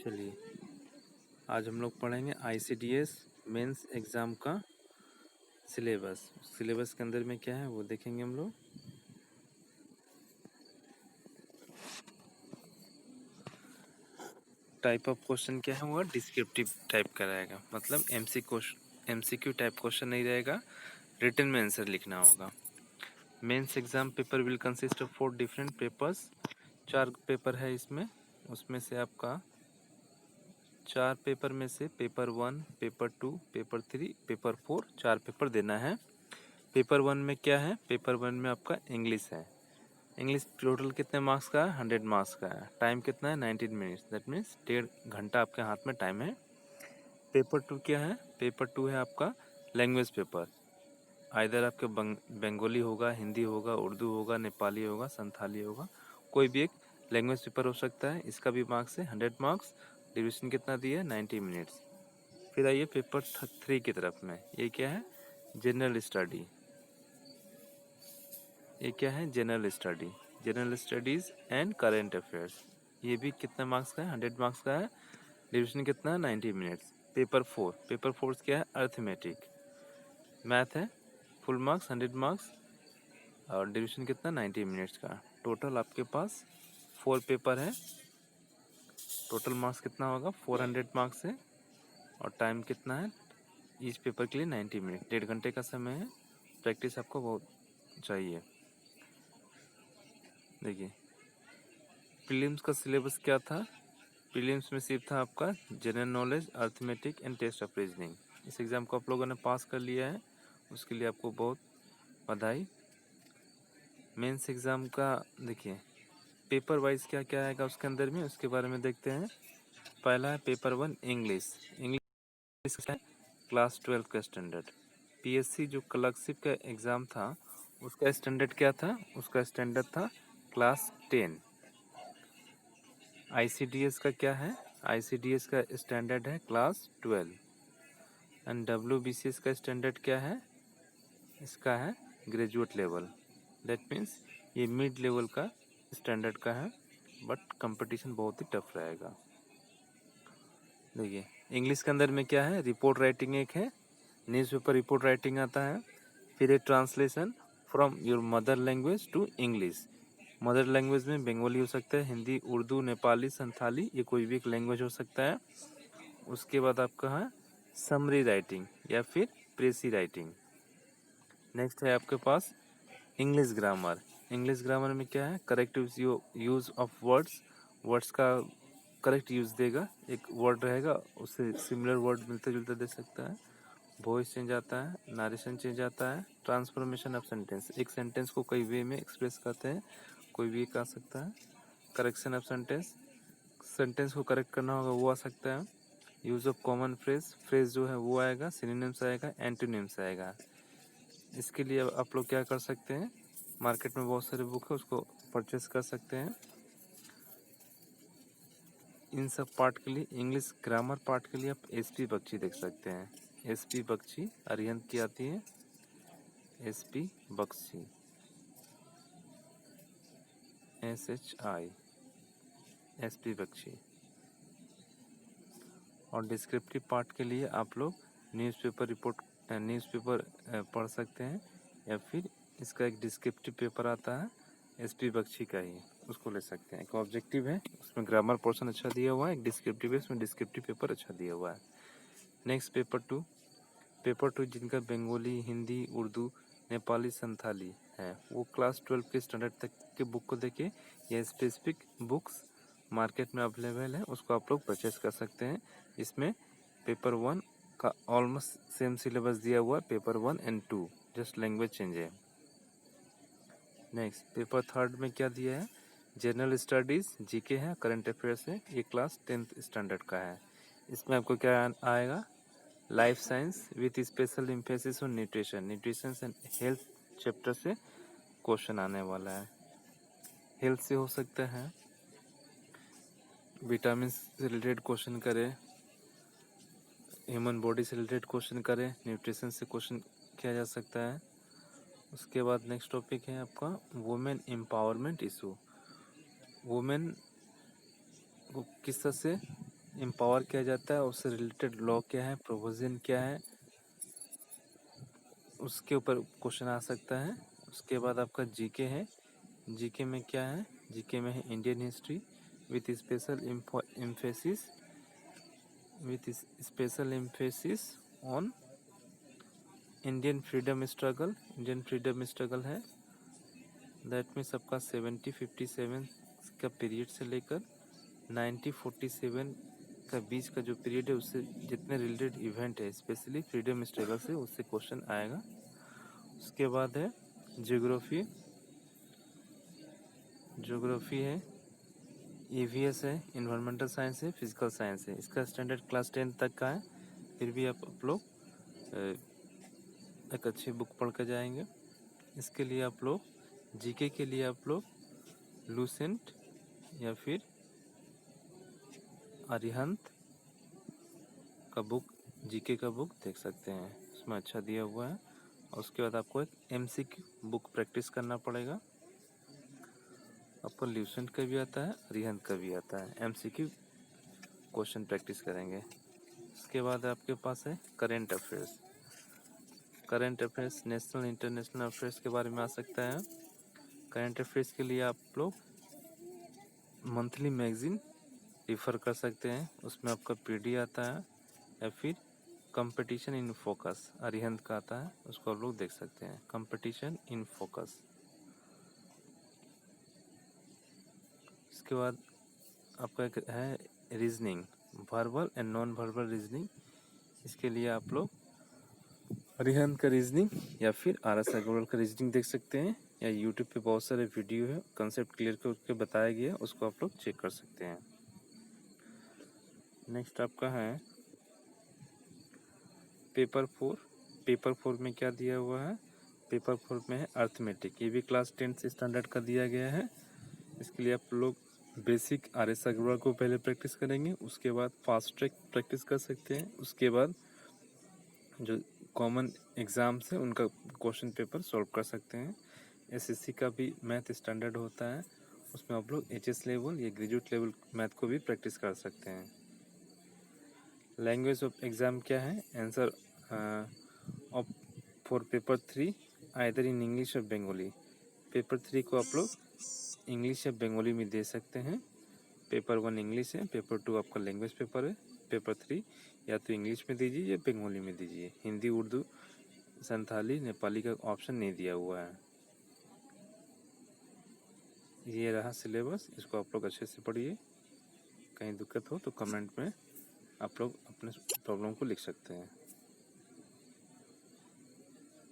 चलिए आज हम लोग पढ़ेंगे ICDS मेंस एग्ज़ाम का सिलेबस के अंदर में क्या है वो देखेंगे हम लोग। टाइप ऑफ क्वेश्चन क्या है वो डिस्क्रिप्टिव टाइप का रहेगा, मतलब MCQ टाइप क्वेश्चन नहीं रहेगा, रिटन में आंसर लिखना होगा। Mains exam paper will consist of 4 different papers. 4 paper है इसमें, उसमें से आपका 4 पेपर में से paper 1, paper 2, paper 3, paper 4 4 paper देना है। पेपर 1 में क्या है, पेपर 1 में आपका इंग्लिश है। इंग्लिश टोटल कितने मार्क्स का है, 100 मार्क्स का है। टाइम कितना है, 19 मिनट्स, दैट मीन्स 1.5 घंटा आपके हाथ में टाइम है। पेपर 2 क्या है, पेपर 2 है आपका लैंग्वेज पेपर। आइदर आपके बंगाली होगा, हिंदी होगा, उर्दू होगा, नेपाली होगा, संथाली होगा, कोई भी एक लैंग्वेज पेपर हो सकता है। इसका भी मार्क्स है 100 मार्क्स। ड्यूरेशन कितना दिया है, 90 मिनट्स। फिर आइए पेपर 3 की तरफ में। ये क्या है, जनरल स्टडी। ये क्या है, general studies and current affairs. ये भी कितना मार्क्स का है, 100 मार्क्स का है। ड्यूरेशन कितना है, 90 मिनट्स। पेपर 4 क्या है, अर्थमेटिक। मैथ है, फुल मार्क्स 100 मार्क्स और ड्यूरेशन कितना, 90 मिनट्स का। टोटल आपके पास 4 पेपर है। टोटल मार्क्स कितना होगा, 400 मार्क्स है और टाइम कितना है ईच पेपर के लिए, 90 मिनट, 1.5 घंटे का समय है। प्रैक्टिस आपको बहुत चाहिए। देखिए प्रीलिम्स का सिलेबस क्या था। प्रीलिम्स में सिर्फ था आपका general knowledge, arithmetic and test of reasoning. इस एग्ज़ाम को आप लोगों ने पास कर लिया है, उसके लिए आपको बहुत बधाई। मेंस एग्ज़ाम का देखिए पेपर वाइज क्या क्या आएगा उसके अंदर में, उसके बारे में देखते हैं। पहला है पेपर 1 इंग्लिश का क्लास 12 का स्टैंडर्ड। PSC जो क्लर्कशिप का एग्ज़ाम था उसका स्टैंडर्ड क्या था, उसका स्टैंडर्ड था क्लास 10। ICDS का क्या है, ICDS का स्टैंडर्ड है क्लास 12 एंड WBCS का स्टैंडर्ड क्या है, इसका है ग्रेजुएट लेवल। दैट मीन्स ये मिड लेवल का स्टैंडर्ड का है, बट कंपटीशन बहुत ही टफ रहेगा। देखिए इंग्लिश के अंदर में क्या है, रिपोर्ट राइटिंग एक है, न्यूज़पेपर रिपोर्ट राइटिंग आता है। फिर एक translation from your mother language to English. Mother language में बंगाली हो सकता है, हिंदी, उर्दू, नेपाली, संथाली, ये कोई भी एक लैंग्वेज हो सकता है। उसके बाद आपका है समरी राइटिंग या फिर प्रेसी राइटिंग। नेक्स्ट है आपके पास इंग्लिश ग्रामर। इंग्लिश ग्रामर में क्या है, करेक्ट यूज़ ऑफ वर्ड्स का करेक्ट यूज़ देगा। एक वर्ड रहेगा उससे सिमिलर वर्ड मिलते जुलते दे सकता है। वॉइस चेंज आता है, नरेशन चेंज आता है, ट्रांसफॉर्मेशन ऑफ सेंटेंस, एक सेंटेंस को कई वे में एक्सप्रेस करते हैं, कोई भी एक आ सकता है। करेक्शन ऑफ सेंटेंस को करेक्ट करना होगा वो आ सकता है। यूज़ ऑफ कॉमन फ्रेज जो है वो आएगा, सिनोनिम्स आएगा, एंटोनिम्स आएगा। इसके लिए आप लोग क्या कर सकते हैं, मार्केट में बहुत सारे बुक है उसको परचेस कर सकते हैं। इन सब पार्ट के लिए, इंग्लिश ग्रामर पार्ट के लिए आप SP बख्शी देख सकते हैं। SP बख्शी अरिहंत की आती है, SP Bakshi SHI SP Bakshi. और डिस्क्रिप्टिव पार्ट के लिए आप लोग न्यूज़पेपर पढ़ सकते हैं या फिर इसका एक डिस्क्रिप्टिव पेपर आता है SP बख्शी का ही, उसको ले सकते हैं। एक ऑब्जेक्टिव है उसमें ग्रामर पोर्शन अच्छा दिया हुआ है, एक डिस्क्रिप्टिव है उसमें डिस्क्रिप्टिव पेपर अच्छा दिया हुआ है। नेक्स्ट पेपर टू जिनका बंगाली, हिंदी, उर्दू, नेपाली, संथाली है वो क्लास 12 के स्टैंडर्ड तक के बुक को देके या स्पेसिफिक बुक्स मार्केट में अवेलेबल है उसको आप लोग परचेस कर सकते हैं। इसमें पेपर 1 का ऑलमोस्ट सेम सिलेबस दिया हुआ है, paper 1 and 2, just language change है। नेक्स्ट पेपर 3 में क्या दिया है, जनरल स्टडीज़ GK है, करंट अफेयर्स है, ये क्लास 10th स्टैंडर्ड का है। इसमें आपको क्या आएगा, life science with special emphasis on nutrition and health chapter से क्वेश्चन आने वाला है। हेल्थ से हो सकता है, विटामिन से रिलेटेड क्वेश्चन करे, ह्यूमन बॉडी से रिलेटेड क्वेश्चन करे, न्यूट्रिशन से क्वेश्चन किया जा सकता है। उसके बाद नेक्स्ट टॉपिक है आपका वुमेन एम्पावरमेंट इशू। वुमेन को किस तरह से एम्पावर किया जाता है, उससे रिलेटेड लॉ क्या है, प्रोविजन क्या है, उसके ऊपर क्वेश्चन आ सकता है। उसके बाद आपका जीके है। जीके में क्या है, जीके में है Indian history with special emphasis on Indian freedom struggle. Indian freedom struggle है, दैट मीन्स आपका 1757 का पीरियड से लेकर 1947 का बीच का जो पीरियड है, उससे जितने रिलेटेड इवेंट है स्पेशली फ्रीडम स्ट्रगल से, उससे क्वेश्चन आएगा। उसके बाद है ज्योग्राफी। ज्योग्राफी है, ईवीएस है, इन्वायरमेंटल साइंस है, फिजिकल साइंस है। इसका स्टैंडर्ड क्लास 10 तक का है, फिर भी आप लोग एक अच्छी बुक पढ़ कर जाएंगे। इसके लिए आप लोग जीके के लिए आप लोग लूसेंट या फिर अरिहंत का बुक, जीके का बुक देख सकते हैं, उसमें अच्छा दिया हुआ है। और उसके बाद आपको एक एमसीक्यू बुक प्रैक्टिस करना पड़ेगा। आपको लूसेंट का भी आता है, अरिहंत का भी आता है। एमसीक्यू क्वेश्चन प्रैक्टिस करेंगे। उसके बाद आपके पास है current affairs. Current affairs national international affairs के बारे में आ सकता है। करेंट अफेयर्स के लिए आप लोग मंथली मैगजीन रिफ़र कर सकते हैं, उसमें आपका पीडी आता है, या फिर कंपटीशन इन फोकस अरिहंत का आता है, उसको आप लोग देख सकते हैं। Competition in focus. इसके बाद आपका एक है reasoning, verbal and non verbal reasoning. इसके लिए आप लोग अरिहंत का रीजनिंग या फिर RS अग्रवाल का रीजनिंग देख सकते हैं, या यूट्यूब पे बहुत सारे वीडियो है, कंसेप्ट क्लियर करके बताया गया है, उसको आप लोग चेक कर सकते हैं। नेक्स्ट आपका है पेपर 4। पेपर 4 में क्या दिया हुआ है, पेपर 4 में है अर्थमेटिक। ये भी क्लास 10 स्टैंडर्ड का दिया गया है। इसके लिए आप लोग बेसिक RS अग्रवाल को पहले प्रैक्टिस करेंगे, उसके बाद फास्ट ट्रैक प्रैक्टिस कर सकते हैं। उसके बाद जो कॉमन एग्ज़ाम्स हैं उनका क्वेश्चन पेपर सॉल्व कर सकते हैं। SSC का भी मैथ स्टैंडर्ड होता है, उसमें आप लोग HS लेवल या ग्रेजुएट लेवल मैथ को भी प्रैक्टिस कर सकते हैं। लैंग्वेज ऑफ एग्ज़ाम क्या है, answer of for paper 3 either in English और बंगाली। पेपर 3 को आप लोग इंग्लिश या बंगाली में दे सकते हैं। पेपर 1 इंग्लिश है, पेपर 2 आपका लैंग्वेज पेपर है, पेपर 3 या तो इंग्लिश में दीजिए या बंगाली में दीजिए। हिंदी, उर्दू, संथाली, नेपाली का ऑप्शन नहीं दिया हुआ है। ये रहा सिलेबस, इसको आप लोग अच्छे से पढ़िए। कहीं दिक्कत हो तो कमेंट में आप लोग अपने प्रॉब्लम को लिख सकते हैं।